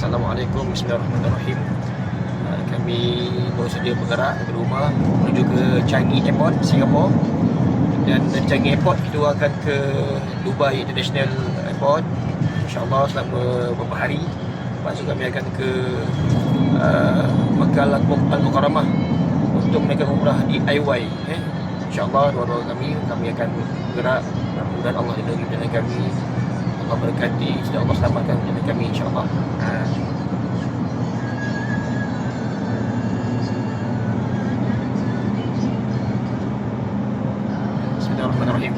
Assalamualaikum, Bismillahirrahmanirrahim. Kami baru saja bergerak dari rumah menuju ke Changi Airport, Singapura. Dan dari Changi Airport kita akan ke Dubai International Airport, InsyaAllah selama beberapa hari. Lepas tu kami akan ke Makkah Al-Mukarramah untuk menaikkan umrah di IY. InsyaAllah dua-dua kami akan bergerak. Mudah-mudahan Allah lindungi perjalanan kami, Allah berkati, Allah selamatkan perjalanan kami, insyaAllah. Bismillahirrahmanirrahim.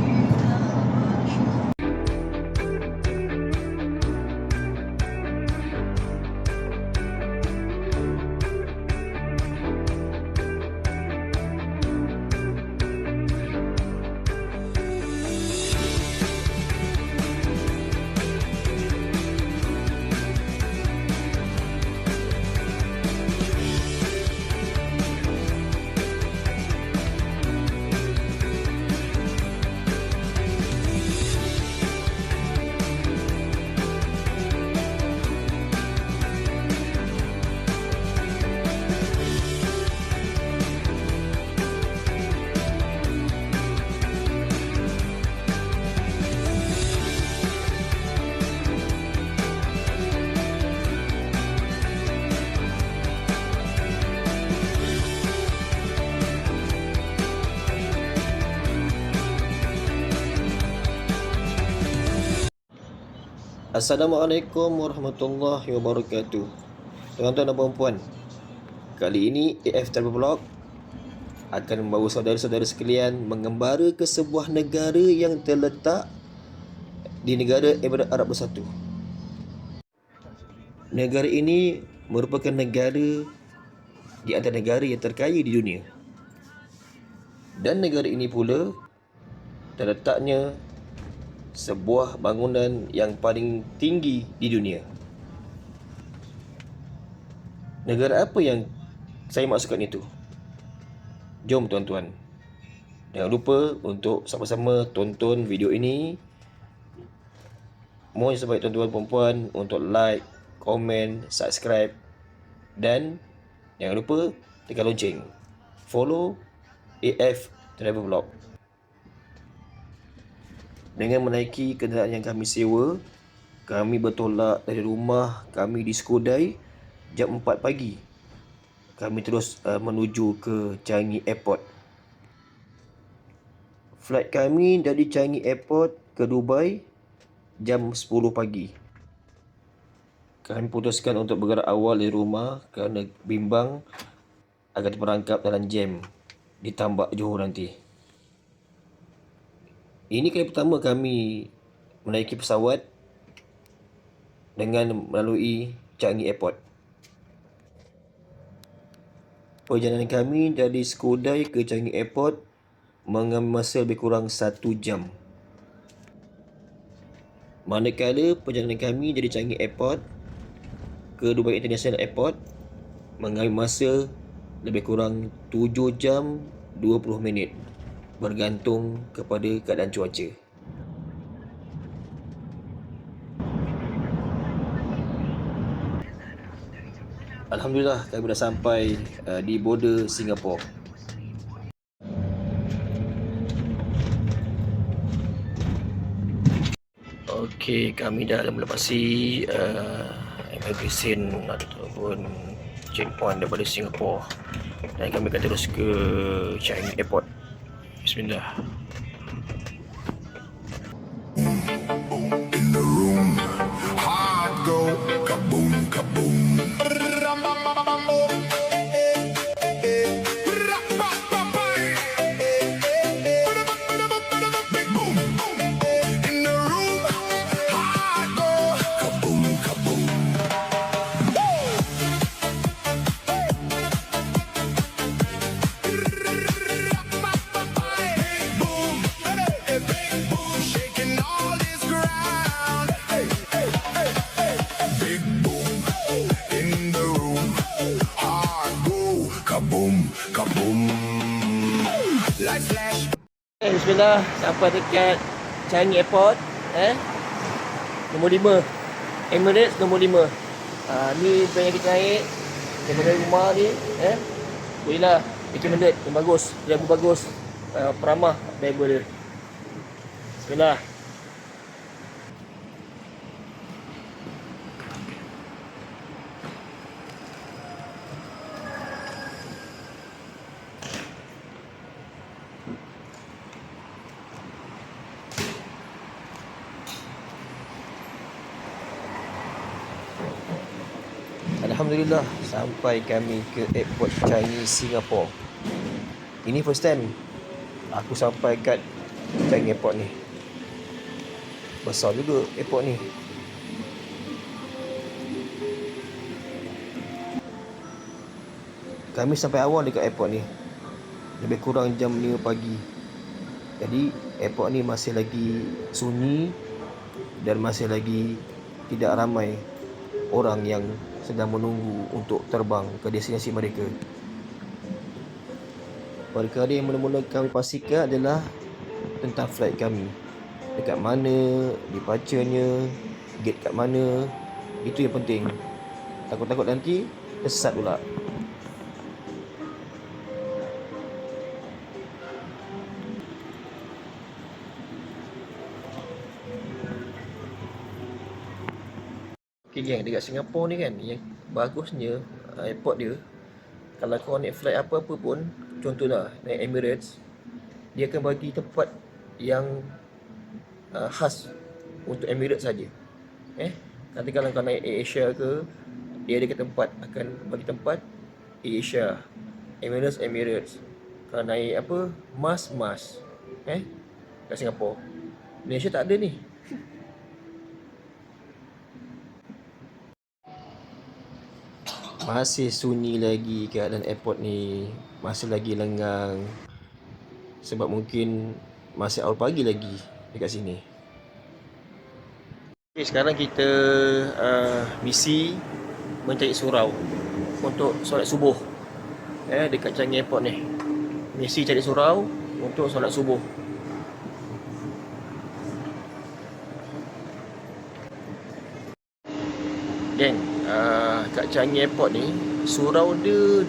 Assalamualaikum warahmatullahi wabarakatuh. Tuan-tuan dan puan-puan, kali ini AF Travel Vlog akan membawa saudara-saudara sekalian mengembara ke sebuah negara yang terletak di negara Emirat Arab Bersatu. Negara ini merupakan negara di antara negara yang terkaya di dunia. Dan negara ini pula terletaknya sebuah bangunan yang paling tinggi di dunia. Negara apa yang saya maksudkan itu? Jom tuan-tuan, jangan lupa untuk sama-sama tonton video ini. Mohon sebaik tuan-tuan puan-puan untuk like, komen, subscribe, dan jangan lupa tekan lonceng. Follow AF Travel Vlog. Dengan menaiki kenderaan yang kami sewa, kami bertolak dari rumah kami di Skodai jam 4 pagi. Kami terus menuju ke Changi Airport. Flight kami dari Changi Airport ke Dubai jam 10 pagi. Kami putuskan untuk bergerak awal dari rumah kerana bimbang agar terperangkap dalam jam di Tambak Johor nanti. Ini kali pertama kami menaiki pesawat dengan melalui Changi Airport. Perjalanan kami dari Skodai ke Changi Airport mengambil masa lebih kurang 1 jam. Manakala perjalanan kami dari Changi Airport ke Dubai International Airport mengambil masa lebih kurang 7 jam 20 minit. Bergantung kepada keadaan cuaca. Alhamdulillah kami dah sampai di border Singapura. Okey, kami dah melepasi immigration ataupun checkpoint daripada Singapura, dan kami akan terus ke Changi Airport. Bismillah. In the room, heart go kaboom, kaboom. Big boom. In the room, heart go kaboom, kaboom. Bismillah, sampai dekat Changi Airport. Nombor 5, Emirates nombor 5. Ni plan yang kita naik daripada rumah ni, bolehlah recommended, yang bagus, driver bagus, peramah driver dia. Bismillah. Alhamdulillah, sampai kami ke airport Changi, Singapore. Ini first time aku sampai kat Changi Airport ni. Besar juga airport ni. Kami sampai awal dekat airport ni, lebih kurang jam 5 pagi. Jadi airport ni masih lagi sunyi dan masih lagi tidak ramai orang yang sedang menunggu untuk terbang ke destinasi mereka. Perkara yang mula-mula kami pastikan adalah tentang flight kami. Dekat mana, departure-nya, gate kat mana. Itu yang penting. Takut-takut nanti tersesat pula. Okay gang, dekat Singapura ni kan, yang bagusnya airport dia, kalau kau naik flight apa-apa pun, contohlah naik Emirates, dia akan bagi tempat yang khas untuk Emirates saja. Nanti kalau kau naik AirAsia ke, dia ada tempat, akan bagi tempat AirAsia, Emirates. Kalau naik apa, Mas kat Singapura. Malaysia tak ada ni. Masih sunyi lagi keadaan airport ni, masih lagi lengang. Sebab mungkin masih awal pagi lagi dekat sini. Okay, sekarang kita misi mencari surau untuk solat subuh dekat Changi Airport ni. Misi cari surau untuk solat subuh. Geng, kat Changi Airport ni, surau dia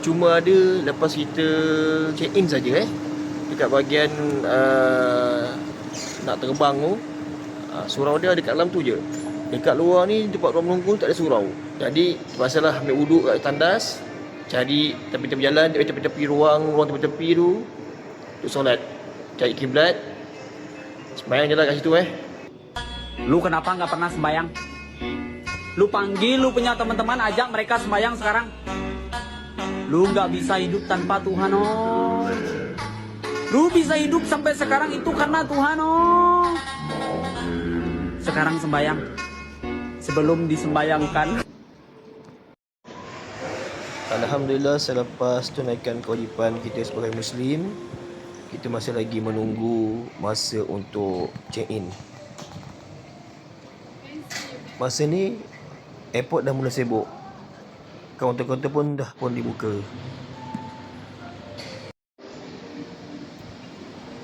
cuma ada lepas kita check in saja dekat bahagian nak terbang tu. Surau dia dekat dalam tu je. Dekat luar ni tempat orang menunggu tak ada surau. Jadi terpaksalah ambil wuduk kat tandas, cari tepi-tepi jalan, tepi-tepi ruang tepi-tepi tu untuk solat, cari kiblat, sembahyang je lah kat situ. Lu kenapa nggak pernah sembahyang? Lu panggil lu punya teman-teman, ajak mereka sembahyang sekarang. Lu nggak bisa hidup tanpa Tuhan, oh. Lu bisa hidup sampai sekarang itu karena Tuhan, oh. Sekarang sembahyang sebelum disembayangkan. Alhamdulillah, selepas tunaikan kewajipan kita sebagai Muslim, kita masih lagi menunggu masa untuk check-in. Masa ni airport dah mula sibuk. Kaunter-kaunter pun dah dibuka.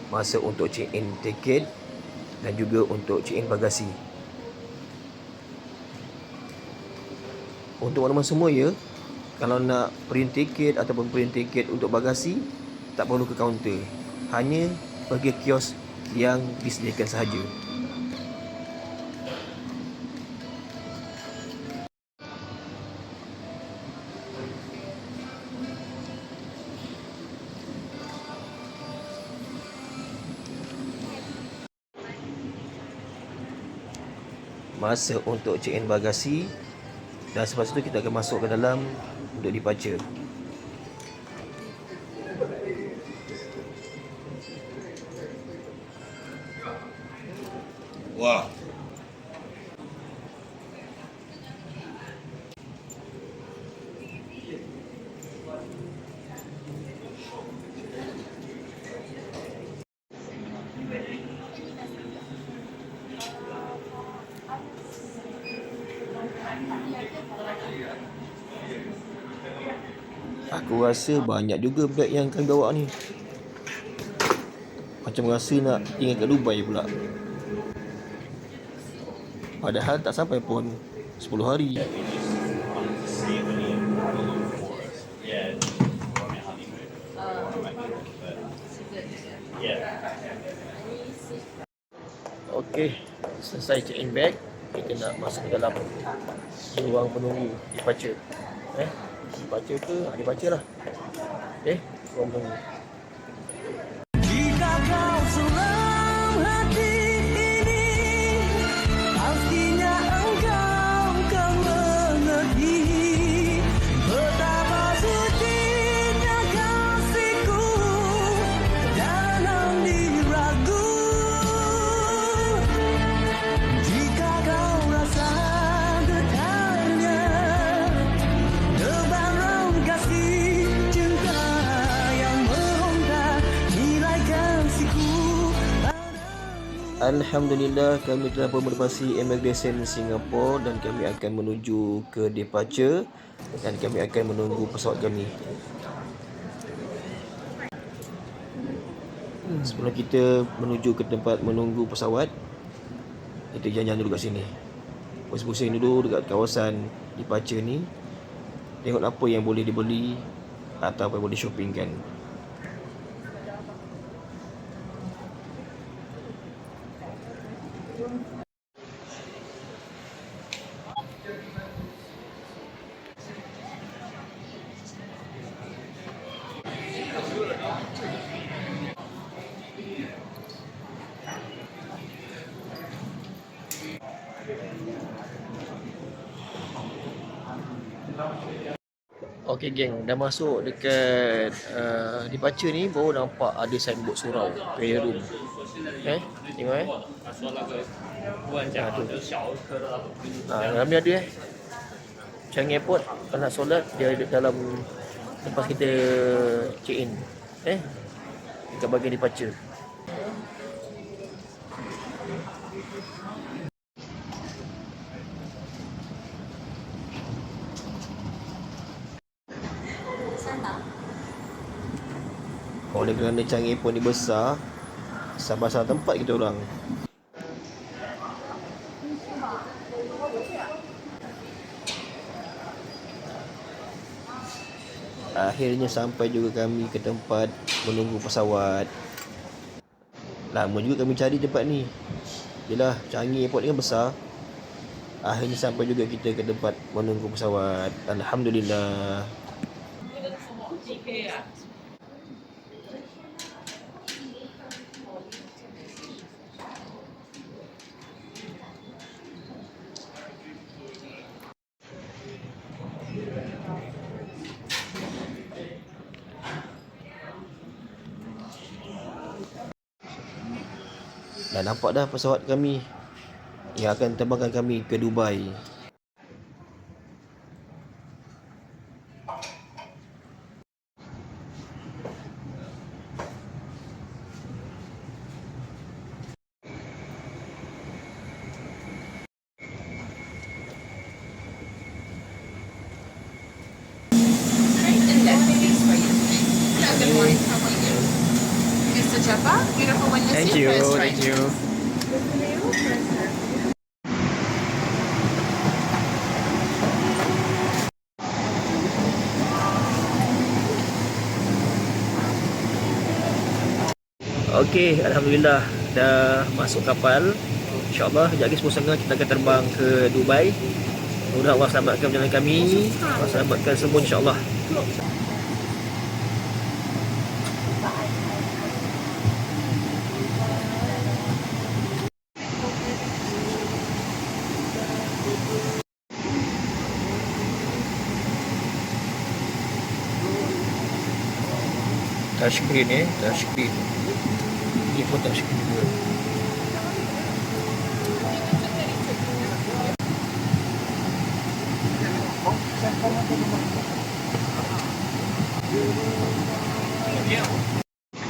Masa untuk check-in tiket dan juga untuk check-in bagasi. Untuk makluman semua ya, kalau nak print tiket ataupun print tiket untuk bagasi, tak perlu ke kaunter. Hanya pergi kios yang disediakan sahaja. Masa untuk check-in bagasi, dan selepas itu kita akan masuk ke dalam untuk departure. Wah. Aku rasa banyak juga beg yang kami bawa ni. Macam rasa nak tinggal kat Dubai pula. Padahal tak sampai pun. 10 hari. Okey, selesai check in bag, kita nak masuk ke dalam ruang penunggu departure. Departure ke? Departure lah. Ruang penunggu. Jika kau senang hati ini, pastinya engkau kan mengerti betapa sucinya kasihku dalam diragu. Jika kau rasa getarnya lebaran kasih cinta yang meronta nilai kasihku padamu. Alhamdulillah, kami telah pun melewati Immigration Singapore dan kami akan menuju ke departure dan kami akan menunggu pesawat kami. Sebelum kita menuju ke tempat menunggu pesawat, kita jalan-jalan dulu kat sini. Pusing-pusing dulu dekat kawasan departure ni. Tengok apa yang boleh dibeli atau apa yang boleh shoppingkan. Okey geng, dah masuk dekat departure ni, baru nampak ada signboard surau prayer room. Tengok dalam ni ada Changi Airport. Kalau nak solat, dia ada dalam lepas kita check in. Dekat bahagian departure. Oleh kerana Changi Airport ni besar, sabar-sabar tempat kita orang. Akhirnya sampai juga kami ke tempat menunggu pesawat. Lama juga kami cari tempat ni. Yelah, Changi Airport ni kan besar. Akhirnya sampai juga kita ke tempat menunggu pesawat. Alhamdulillah. Dah nampak dah pesawat kami yang akan terbangkan kami ke Dubai. Good morning, how are you? Mr. Jabba, beautiful when you see your first right. you. Okey, alhamdulillah dah masuk kapal. InsyaAllah sekejap lagi 10.30 kita akan terbang ke Dubai. Mudah Allah selamatkan perjalanan kami. Allah selamatkan semua insyaAllah. Touchscreen touchscreen. Ini pun touchscreen juga.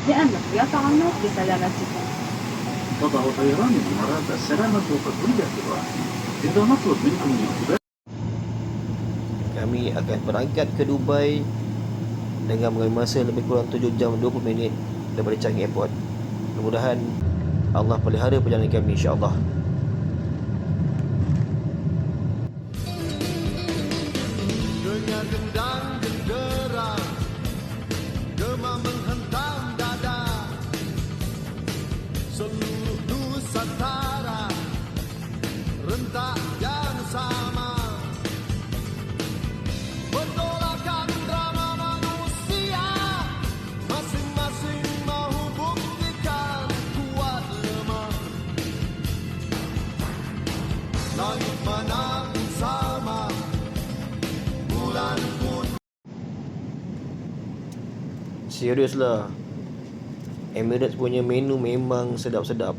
لأنه يتعلق بسلامتكم. تضع طيران الإمارات السلامة وتطوير الراحة. إذا نطلب منكم الانتباه. Kami akan berangkat ke Dubai dengan mengambil masa lebih kurang 7 jam 20 minit daripada Changi Airport. Mudah-mudahan Allah pelihara perjalanan kami insya-Allah. dengar gendang genderang, gema menghentam dada. Seluruh Nusantara rentak yang sama, bertolakan drama manusia, masing-masing mahu buktikan kuat lemah. Langit mana pun sama, bulan pun. Serius lah, Emirates punya menu memang sedap-sedap.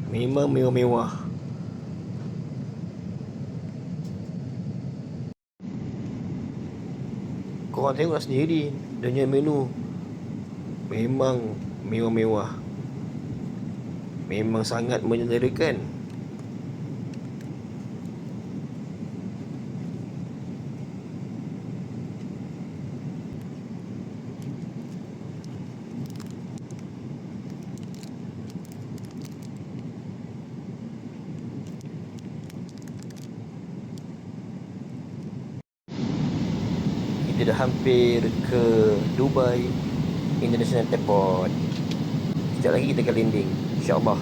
Memang mewah-mewah. Korang tengok sendiri, dia punya menu memang mewah-mewah. Memang sangat menyederakan. Kita dah hampir ke Dubai International Airport. Sekejap lagi kita akan landing, insyaAllah.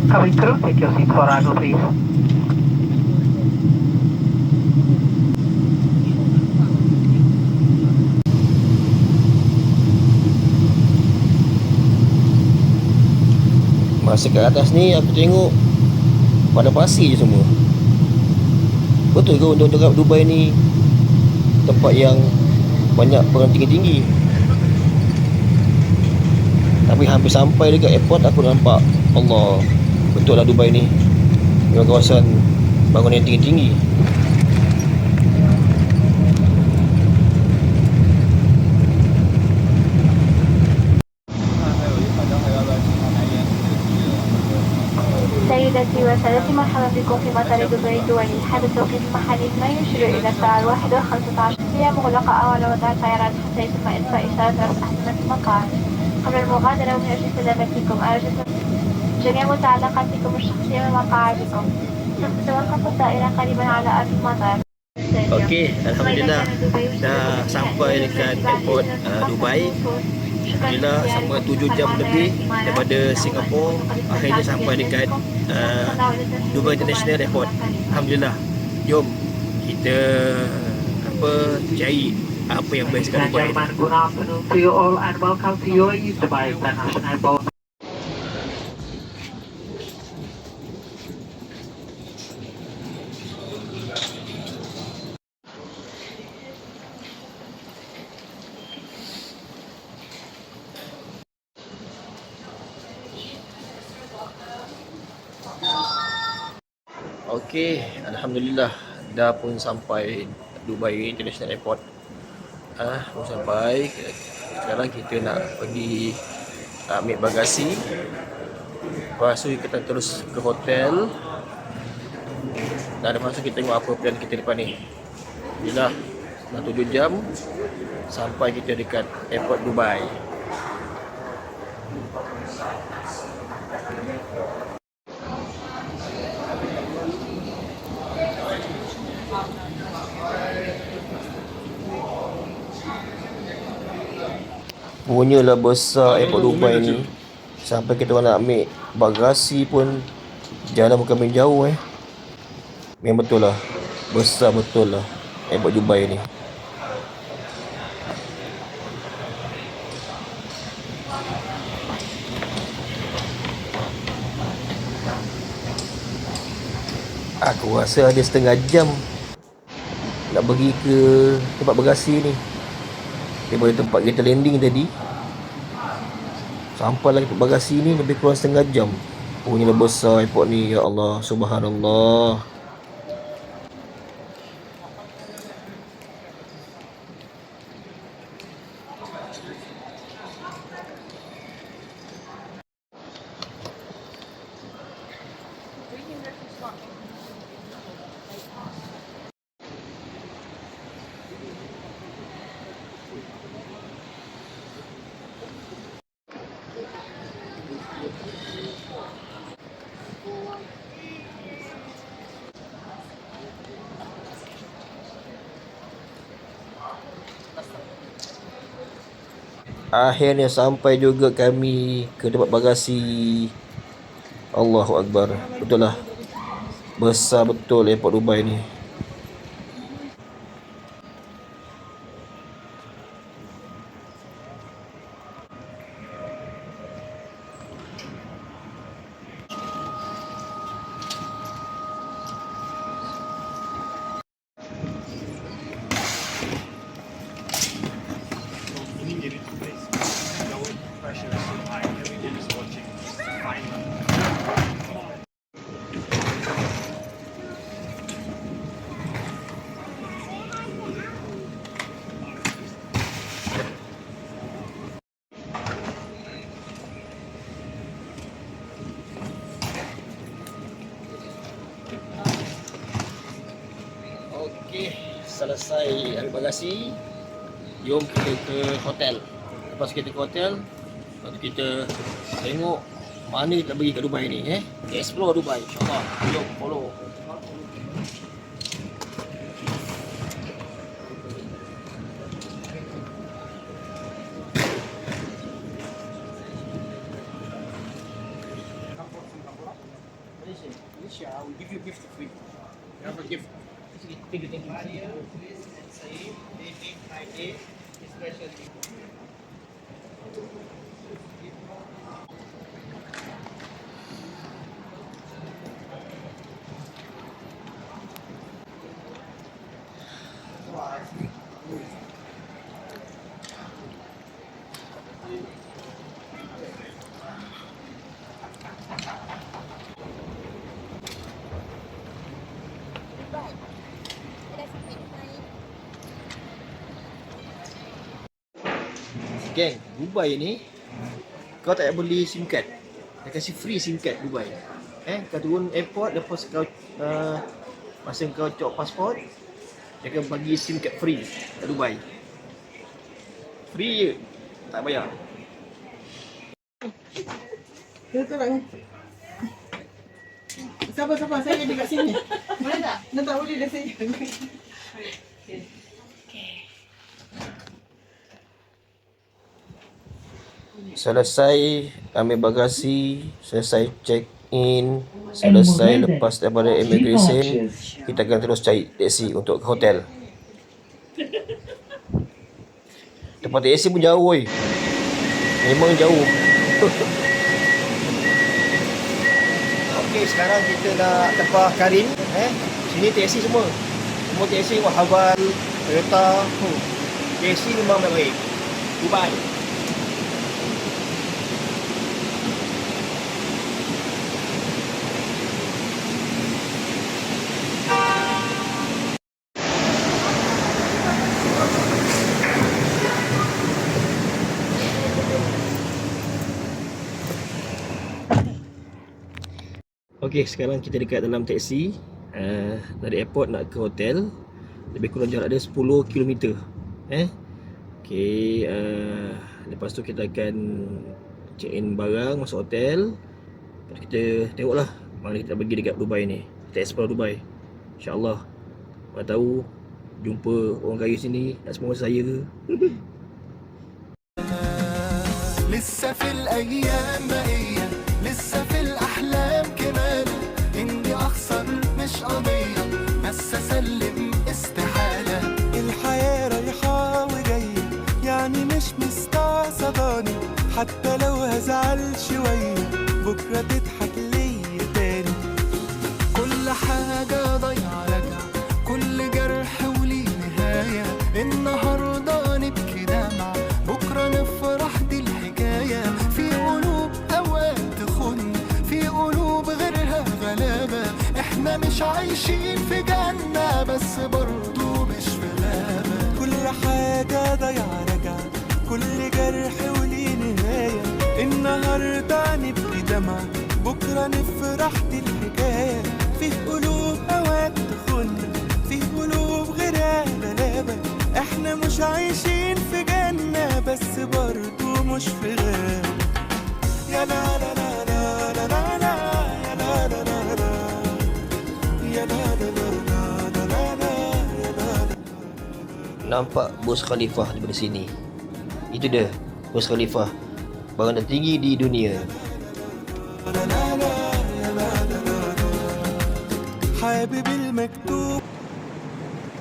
Coming through, take your seat for arrival, please. Masa kat atas ni aku tengok pada pasir je semua. Betul ke untuk kat Dubai ni tempat yang banyak orang tinggi-tinggi? Tapi hampir sampai dekat airport aku nampak, Allah, betul lah Dubai ni memang kawasan bangunan yang tinggi-tinggi. سيدتي وسادتي، مرحبا بكم في مطار دبي الدولي. هذا التوقيت المحلي ما يشير إلى الساعة 1:15. هي مغلقة أول وضع الطيران حتى يتم إطفاء إشارة رأس أحزمة المطار. قبل المغادرة ومن أجل سلامتكم أرجو جميع متعلقاتكم الشخصية ومقاعدكم. سوف تتوقف الطائرة قريبا على أرض المطار. Okey, Alhamdulillah dah sampai dekat airport Dubai. Alhamdulillah sampai 7 jam lebih daripada Singapura. Akhirnya sampai dekat Dubai International Airport. Alhamdulillah. Jom kita cari apa yang best kat Dubai. Good afternoon to you all and welcome to UAE Dubai International Airport. Okey, Alhamdulillah dah pun sampai Dubai International Airport. Pun sampai. Sekarang kita nak pergi ambil bagasi. Lepas tu kita terus ke hotel. Dan lepas tu kita tengok apa plan kita depan ni. Alhamdulillah dah 7 jam sampai kita dekat airport Dubai. Punyalah besar airport Dubai ni. Sampai kita orang nak ambil bagasi pun jalan bukan main jauh Memang betul lah, besar betul lah airport Dubai ni. Aku rasa ada setengah jam nak pergi ke tempat bagasi ni. Daripada tempat kita landing tadi sampai lagi tempat bagasi ni lebih kurang setengah jam. Punyalah besar airport ni, ya Allah, subhanallah. Akhirnya sampai juga kami ke tempat bagasi. Allahu Akbar. Betul lah, besar betul airport Dubai ni. Okey, selesai ambil bagasi. Jom kita ke hotel. Lepas kita ke hotel, lepas tu kita tengok mana kita pergi kat Dubai ni. Explore Dubai, insyaAllah. Jom follow. Malaysia, I will give you gift free. You have a gift. Thank you. Geng, Dubai ni kau tak payah beli SIM card. Dia kasi free SIM card Dubai. Kau turun airport, lepas kau masa kau cop pasport, dia akan bagi SIM card free kat Dubai. Free je, tak bayar. Sabar, saya ada kat sini. Boleh tak? Tak boleh dah saya. Selesai ambil bagasi, selesai check in, selesai lepas daripada immigration, kita akan terus cari taksi untuk ke hotel. Tempat taksi pun jauh woi. Memang jauh. Okey, sekarang kita nak tempat Karin. Sini taksi semua. Semua taksi Wahaban, Toyota. Taksi memang baik. Dubai. Okey, sekarang kita dekat dalam taksi. Dari airport nak ke hotel. Lebih kurang jarak dia 10 km. Okey, lepas tu kita akan check in barang, masuk hotel. Lepas tu kita tengoklah mana kita pergi dekat Dubai ni. Kita explore Dubai, InsyaAllah. Mana tahu jumpa orang kaya sini nak sponsor saya ke. لسه في الأيام بقية لسه في الأحلام كمان إني أخسر مش قضية بس أسلم استحالة الحياة رايحة وجاية يعني مش مستعصباني حتى لو هزعل شوية بكرة تضحك ليا تاني كل حاجة ضايعة راجعة كل جرح وليه نهاية النهاردة نبكي دمعة بكرة نفرح دي الحكاية في قلوب أوقات تخن في قلوب غيرها غلابة احنا مش عايشين في جنة بس برضو مش في غابة كل حاجة ضايعة راجعة كل جرح وليه نهاية النهاردة نبكي دمعة بكرة نفرح دي الحكاية في قلوب أوقات تخن في قلوب غيرها غلابة احنا مش عايشين في جنة بس برضو مش في غابة يا لا لا لا لا لا لا لا يا لا لا لا لا يا لا لا لا لا لا لا يا لا لا. Nampak Burj Khalifah daripada sini. Itu dia, Burj Khalifa, bangunan tertinggi di dunia.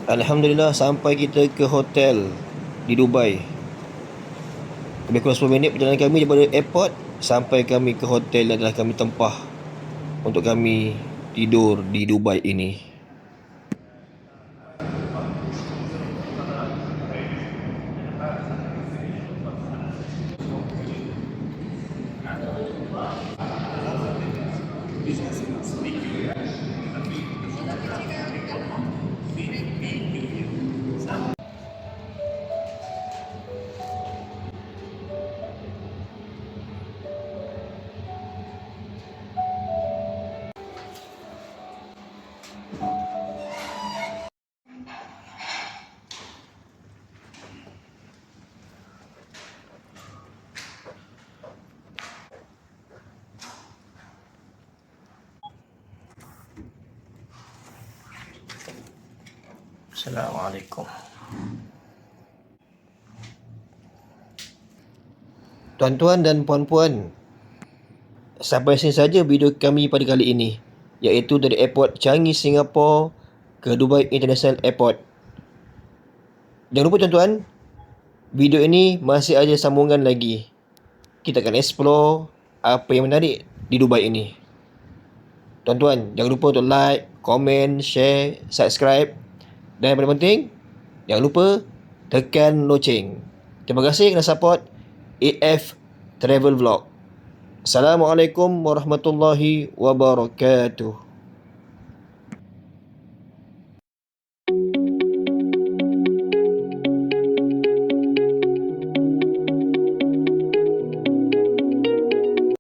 Alhamdulillah, sampai kita ke hotel di Dubai. Lebih kurang 10 minit perjalanan kami daripada airport sampai kami ke hotel adalah kami tempah untuk kami tidur di Dubai ini. Assalamualaikum. Tuan-tuan dan puan-puan, sampai sini saja video kami pada kali ini, iaitu dari Airport Changi, Singapura ke Dubai International Airport. Jangan lupa tuan-tuan, video ini masih ada sambungan lagi. Kita akan explore apa yang menarik di Dubai ini. Tuan-tuan, jangan lupa untuk like, komen, share, subscribe. Dan yang paling penting, jangan lupa tekan loceng. Terima kasih kerana support AF Travel Vlog. Assalamualaikum warahmatullahi wabarakatuh.